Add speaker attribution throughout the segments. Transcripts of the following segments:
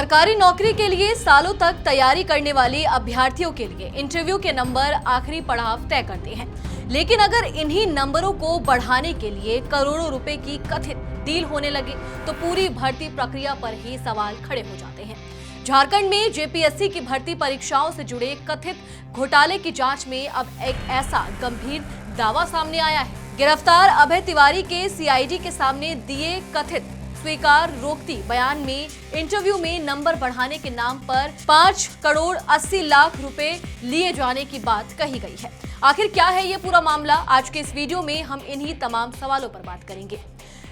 Speaker 1: सरकारी नौकरी के लिए सालों तक तैयारी करने वाले अभ्यर्थियों के लिए इंटरव्यू के नंबर आखिरी पड़ाव तय करते हैं। लेकिन अगर इन्हीं नंबरों को बढ़ाने के लिए करोड़ों रुपए की कथित डील होने लगे तो पूरी भर्ती प्रक्रिया पर ही सवाल खड़े हो जाते हैं। झारखंड में जेपीएससी की भर्ती परीक्षाओं से जुड़े कथित घोटाले की जांच में अब एक ऐसा गंभीर दावा सामने आया है। गिरफ्तार अभय तिवारी के सीआईडी के सामने दिए कथित स्वीकार रोकती बयान में इंटरव्यू में नंबर बढ़ाने के नाम पर 5 करोड़ 80 लाख रुपए लिए जाने की बात कही गई है। आखिर क्या है ये पूरा मामला? आज के इस वीडियो में हम इन्हीं तमाम सवालों पर बात करेंगे।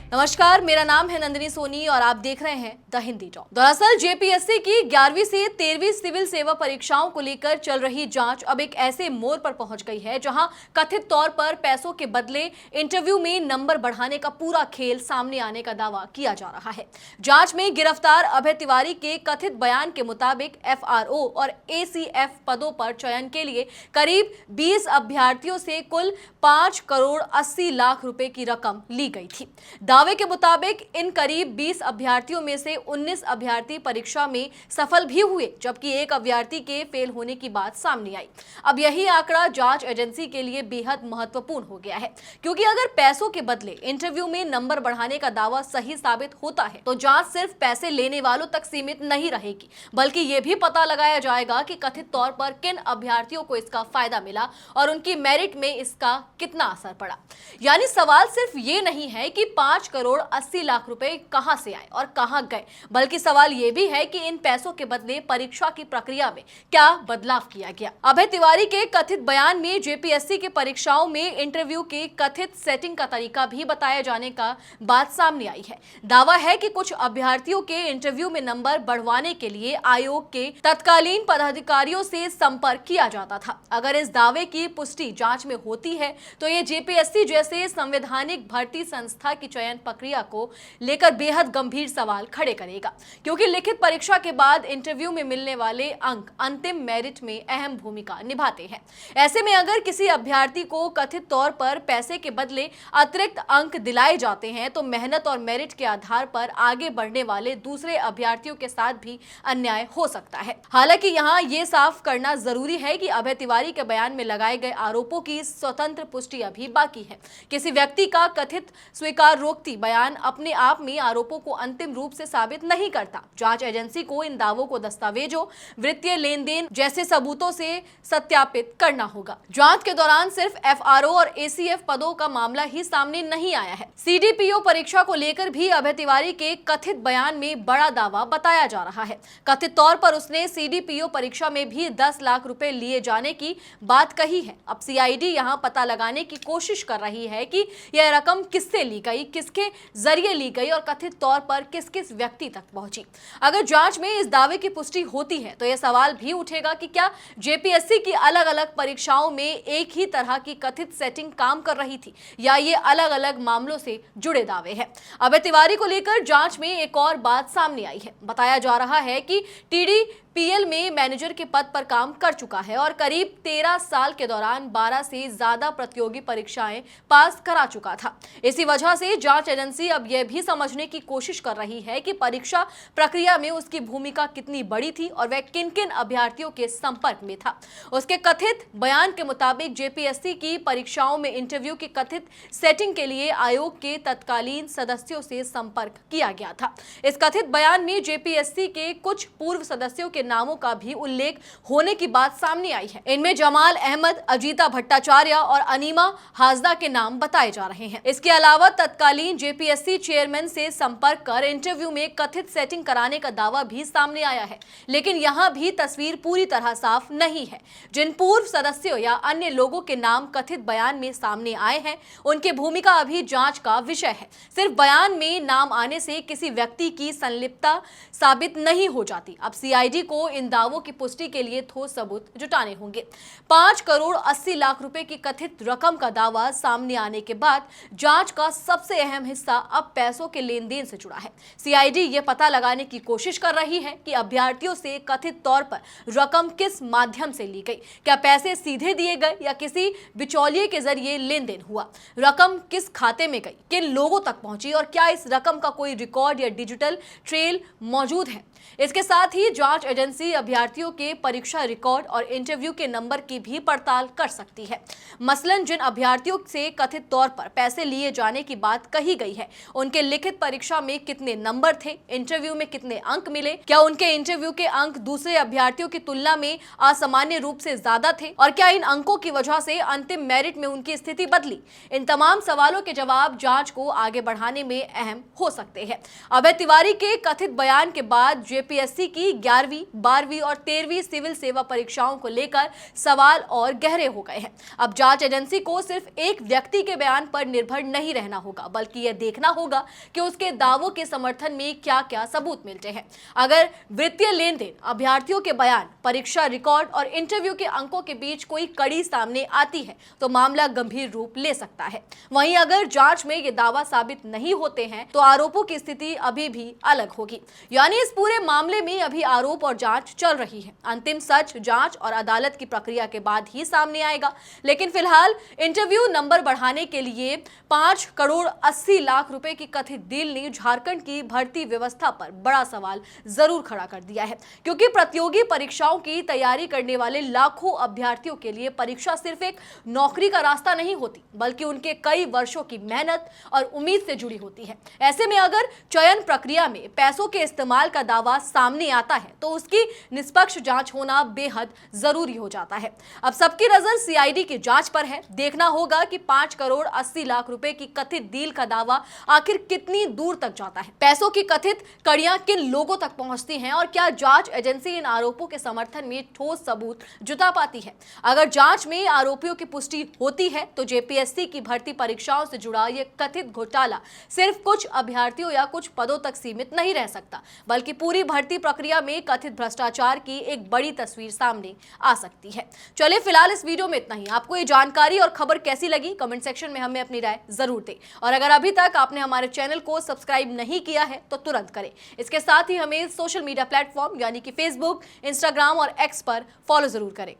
Speaker 1: नमस्कार, मेरा नाम है नंदिनी सोनी और आप देख रहे हैं द हिंदी टॉक। दरअसल जेपीएससी की 11वीं से 13वीं सिविल सेवा परीक्षाओं को लेकर चल रही जांच अब एक ऐसे मोड़ पर पहुंच गई है जहां कथित तौर पर पैसों के बदले इंटरव्यू में नंबर बढ़ाने का पूरा खेल सामने आने का दावा किया जा रहा है। जांच में गिरफ्तार अभय तिवारी के कथित बयान के मुताबिक एफआरओ और एसीएफ पदों पर चयन के लिए करीब 20 अभ्यर्थियों से कुल 5 करोड़ 80 लाख रुपए की रकम ली गई थी। दावे के मुताबिक इन करीब 20 अभ्यर्थियों में से 19 अभ्यर्थी परीक्षा में सफल भी हुए, जबकि एक अभ्यर्थी के फेल होने की बात सामने आई। अब यही आंकड़ा जांच एजेंसी के लिए बेहद महत्वपूर्ण हो गया है, क्योंकि अगर पैसों के बदले इंटरव्यू में नंबर बढ़ाने का दावा सही साबित होता है तो जांच सिर्फ पैसे लेने वालों तक सीमित नहीं रहेगी, बल्कि यह भी पता लगाया जाएगा कि कथित तौर पर किन अभ्यर्थियों को इसका फायदा मिला और उनकी मेरिट में इसका कितना असर पड़ा। यानी सवाल सिर्फ ये नहीं है कि 5 करोड़ 80 लाख रुपए कहां से आए और कहां गए, बल्कि सवाल यह भी है कि इन पैसों के बदले परीक्षा की प्रक्रिया में क्या बदलाव किया गया। अभय तिवारी के कथित बयान में जेपीएससी के परीक्षाओं में इंटरव्यू के कथित सेटिंग का तरीका भी बताए जाने का बात सामने आई है। दावा है कि कुछ अभ्यर्थियों के इंटरव्यू में नंबर बढ़वाने के लिए आयोग के तत्कालीन पदाधिकारियों से संपर्क किया जाता था। अगर इस दावे की पुष्टि जांच में होती है तो ये जेपीएससी जैसे संवैधानिक भर्ती संस्था की चयन प्रक्रिया को लेकर बेहद गंभीर सवाल खड़े करेगा, क्योंकि लिखित परीक्षा के बाद इंटरव्यू में मिलने वाले अंक अंतिम मेरिट में अहम भूमिका निभाते हैं। ऐसे में अगर किसी अभ्यर्थी को कथित तौर पर पैसे के बदले अतिरिक्त अंक दिलाए जाते हैं तो मेहनत और मेरिट के आधार पर आगे बढ़ने वाले दूसरे अभ्यर्थियों के साथ भी अन्याय हो सकता है। हालांकि यहाँ ये साफ करना जरूरी है कि अभय तिवारी के बयान में लगाए गए आरोपों की स्वतंत्र पुष्टि अभी बाकी है। किसी व्यक्ति का कथित स्वीकार रोकती बयान अपने आप में आरोपों को अंतिम रूप से साबित नहीं करता। जांच एजेंसी को इन दावों को दस्तावेजों, वित्तीय लेन देन जैसे सबूतों से सत्यापित करना होगा। जांच के दौरान सिर्फ एफआरओ और एसीएफ पदों का मामला ही सामने नहीं आया है। सीडीपीओ परीक्षा को लेकर भी अभय तिवारी के कथित बयान में बड़ा दावा बताया जा रहा है। कथित तौर पर उसने सीडीपीओ परीक्षा में भी 10 लाख रुपए लिए जाने की बात कही है। अब सीआईडी यहां पता लगाने की कोशिश कर रही है कि यह रकम किससे ली गई, किसके जरिए ली गई और कथित तौर पर किस किस व्यक्ति तक पहुंची। अगर जांच में इस दावे की पुष्टि होती है तो यह सवाल भी उठेगा कि क्या जेपीएससी की अलग अलग परीक्षाओं में एक ही तरह की कथित सेटिंग काम कर रही थी या ये अलग अलग मामलों से जुड़े दावे हैं। अभय तिवारी को लेकर जांच में एक और बात सामने आई है। बताया जा रहा है कि टीडीपीएल में मैनेजर के पद पर काम कर चुका है और करीब 13 साल के दौरान 12 से ज्यादा प्रतियोगी परीक्षाएं पास करा चुका था। इसी वजह से जांच एजेंसी अब यह भी समझने की कोशिश कर रही है कि परीक्षा प्रक्रिया में उसकी भूमिका कितनी बड़ी थी और वह किन किन अभ्यर्थियों के संपर्क में था। उसके कथित बयान के मुताबिक जेपीएससी की परीक्षाओं में इंटरव्यू की कथित सेटिंग के लिए आयोग के तत्कालीन सदस्यों से संपर्क किया गया था। इस कथित बयान में जेपीएससी के कुछ पूर्व सदस्यों के नामों का भी उल्लेख होने की बात सामने आई है। इनमें जमाल अहमद, अजीता भट्टाचार्य और अनीमा हाजदा के नाम बताए जा रहे हैं। इसके अलावा तत्कालीन जेपीएससी चेयरमैन से संपर्क कर इंटरव्यू में कथित सेटिंग कराने का दावा भी सामने आया है, लेकिन यहां भी तस्वीर पूरी तरह साफ नहीं है। जिन पूर्व सदस्यों या अन्य लोगों के नाम कथित बयान में सामने आए हैं उनकी भूमिका अभी जांच का विषय है। सिर्फ बयान में नाम आने से किसी व्यक्ति की संलिप्तता साबित नहीं हो जाती। अब सीआईडी को इन दावों की पुष्टि के लिए ठोस सबूत जुटाने होंगे। 5 करोड़ 80 लाख रुपए की कथित रकम का दावा सामने आने के बाद जांच का सबसे अहम अहम हिस्सा अब पैसों के लेन देन से जुड़ा है। सीआईडी ये पता लगाने की कोशिश कर रही है कि अभ्यर्थियों से कथित तौर पर रकम किस माध्यम से ली गई। क्या पैसे सीधे दिए गए या किसी बिचौलिए के जरिए लेन देन हुआ? रकम किस खाते में गई, किन लोगों तक पहुंची और क्या इस रकम का कोई रिकॉर्ड या डिजिटल ट्रेल मौजूद है? इसके साथ ही जांच एजेंसी अभ्यर्थियों के परीक्षा रिकॉर्ड और इंटरव्यू के नंबर की भी पड़ताल कर सकती है। मसलन जिन अभ्यर्थियों से कथित तौर पर पैसे लिए जाने की बात कही गई है, उनके लिखित परीक्षा में कितने नंबर थे, इंटरव्यू में कितने अंक मिले, क्या उनके इंटरव्यू के अंक दूसरे अभ्यर्थियों की तुलना में असामान्य रूप से ज्यादा थे और क्या इन अंकों की वजह से अंतिम मेरिट में उनकी स्थिति बदली? इन तमाम सवालों के जवाब जांच को आगे बढ़ाने में अहम हो सकते हैं। अभय तिवारी के कथित बयान के बाद जेपीएससी की 11वीं, 12वीं और 13वीं सिविल सेवा परीक्षाओं को लेकर सवाल और गहरे हो गए हैं। अब जांच एजेंसी को सिर्फ एक व्यक्ति के बयान पर निर्भर नहीं रहना होगा, बल्कि यह देखना होगा कि उसके दावों के समर्थन में क्या-क्या सबूत मिलते हैं। अगर वित्तीय लेन देन, अभ्यर्थियों के बयान, परीक्षा रिकॉर्ड और इंटरव्यू के अंकों के बीच कोई कड़ी सामने आती है तो मामला गंभीर रूप ले सकता है। वहीं अगर जांच में ये दावा साबित नहीं होते हैं तो आरोपों की स्थिति अभी भी अलग होगी। यानी इस पूरे मामले में अभी आरोप और जांच चल रही है। अंतिम सच जांच और अदालत की प्रक्रिया के बाद ही सामने आएगा। लेकिन फिलहाल इंटरव्यू नंबर बढ़ाने के लिए 5 करोड़ 80 लाख रुपए की कथित डील ने झारखंड की भर्ती व्यवस्था पर बड़ा सवाल जरूर खड़ा कर दिया है, क्योंकि प्रतियोगी परीक्षाओं की तैयारी करने वाले लाखों अभ्यर्थियों के लिए परीक्षा सिर्फ एक नौकरी का रास्ता नहीं होती, बल्कि उनके कई वर्षों की मेहनत और उम्मीद से जुड़ी होती है। ऐसे में अगर चयन प्रक्रिया में पैसों के इस्तेमाल का दावा सामने आता है तो उसकी निष्पक्ष जांच होना बेहद जरूरी हो जाता है। अब सबकी नजर सीआईडी की जांच पर है। देखना होगा कि 5 करोड़ 80 लाख रुपए की कथित डील का दावा आखिर कितनी दूर तक जाता है, पैसों की कथित कड़ियां किन लोगों तक पहुंचती हैं और क्या जांच एजेंसी इन आरोपों के समर्थन में ठोस सबूत जुटा पाती है। अगर जांच में आरोपियों की पुष्टि होती है तो जेपीएससी की भर्ती परीक्षाओं से जुड़ा यह कथित घोटाला सिर्फ कुछ अभ्यर्थियों या कुछ पदों तक सीमित नहीं रह सकता, बल्कि पूरी भर्ती प्रक्रिया में कथित भ्रष्टाचार की एक बड़ी तस्वीर सामने आ सकती है। चलिए फिलहाल इस वीडियो में इतना ही। आपको ये जानकारी और खबर कैसी लगी कमेंट सेक्शन में हमें अपनी राय जरूर दें और अगर अभी तक आपने हमारे चैनल को सब्सक्राइब नहीं किया है तो तुरंत करें। इसके साथ ही हमें सोशल मीडिया प्लेटफॉर्म यानी कि फेसबुक, इंस्टाग्राम और एक्स पर फॉलो जरूर करें।